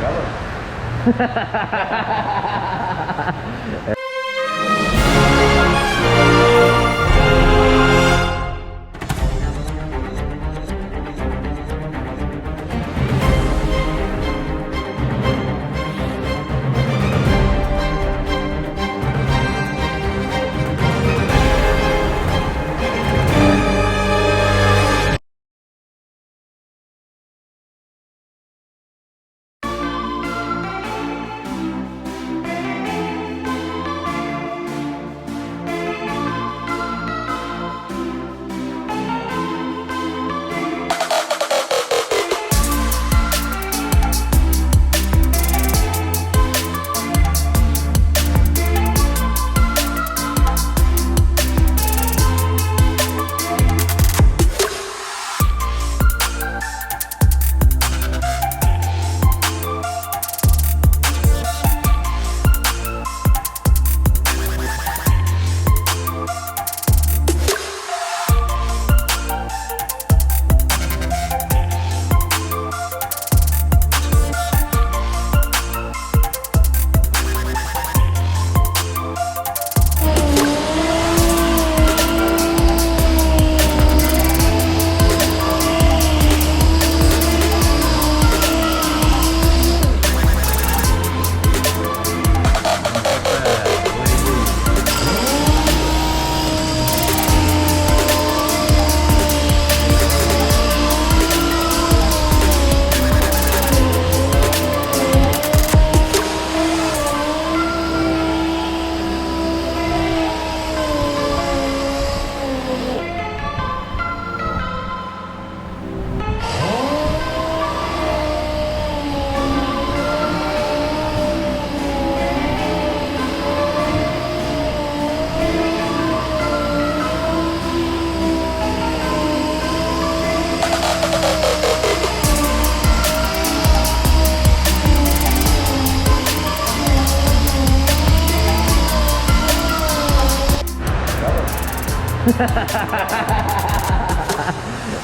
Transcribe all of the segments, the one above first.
Berapa?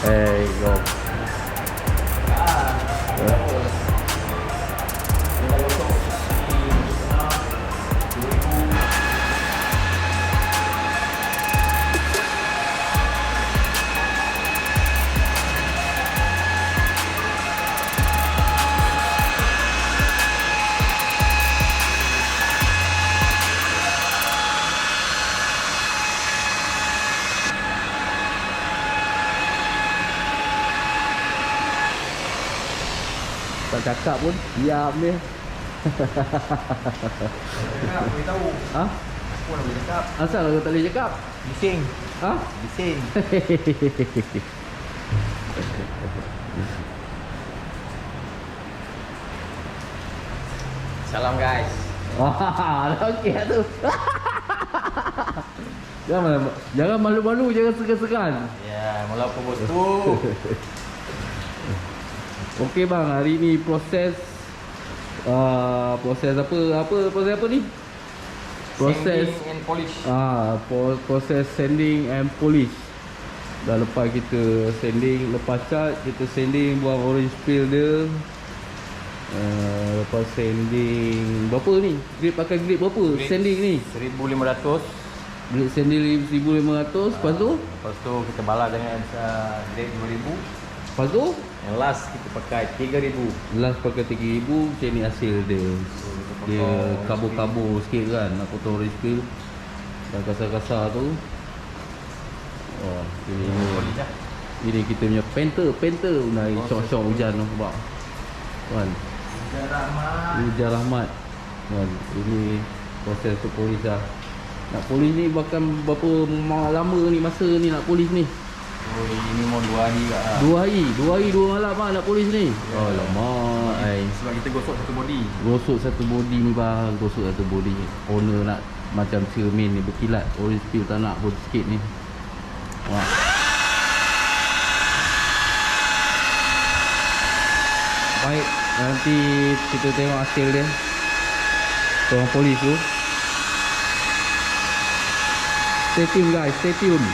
Hey, go. Tak cakap pun, diam dia. Cakap, boleh tahu. Ha? Aku nak boleh cakap. Asal kau tak boleh cakap? Bising. Ha? Bising. Salam guys. Wah, okey lah tu. Jangan malu-malu, jangan segan-segan. Ya, mula apa bos tu? Okey bang, hari ni proses proses apa ni? Proses Sanding and polish. proses sanding and polish. Dah lepas kita sanding, lepas cat kita sanding, buang orange peel dia. Lepas sanding berapa ni? Grade pakai grade berapa? Grade Sanding ni 1500. grade sanding 1500. Lepas tu kita balas dengan grade 2000. Lepas tu Yang last kita pakai 3000. last pakai 3000. Macam ni hasil dia. Dia kabur-kabur sikit kan, nak potong orange peel dan kasar-kasar tu. Oh, ini kita punya painter naik syok-syok hujan tu sebab kan. Hujan rahmat kan. Ini proses untuk polis lah. Nak polis ni bahkan berapa lama ni masa ni nak polis ni? Oh, ini mau 2 hari kat. 2 hari 2 malam lah nak polis ni. Oh lama sebab kita gosok satu body. Gosok satu body ni bang, gosok satu body. Owner nak macam cermin ni berkilat. Orange peel tak nak pun sikit ni. Wah. Baik, nanti kita tengok hasil dia. Tolong polis tu. Stay tune guys, stay tune.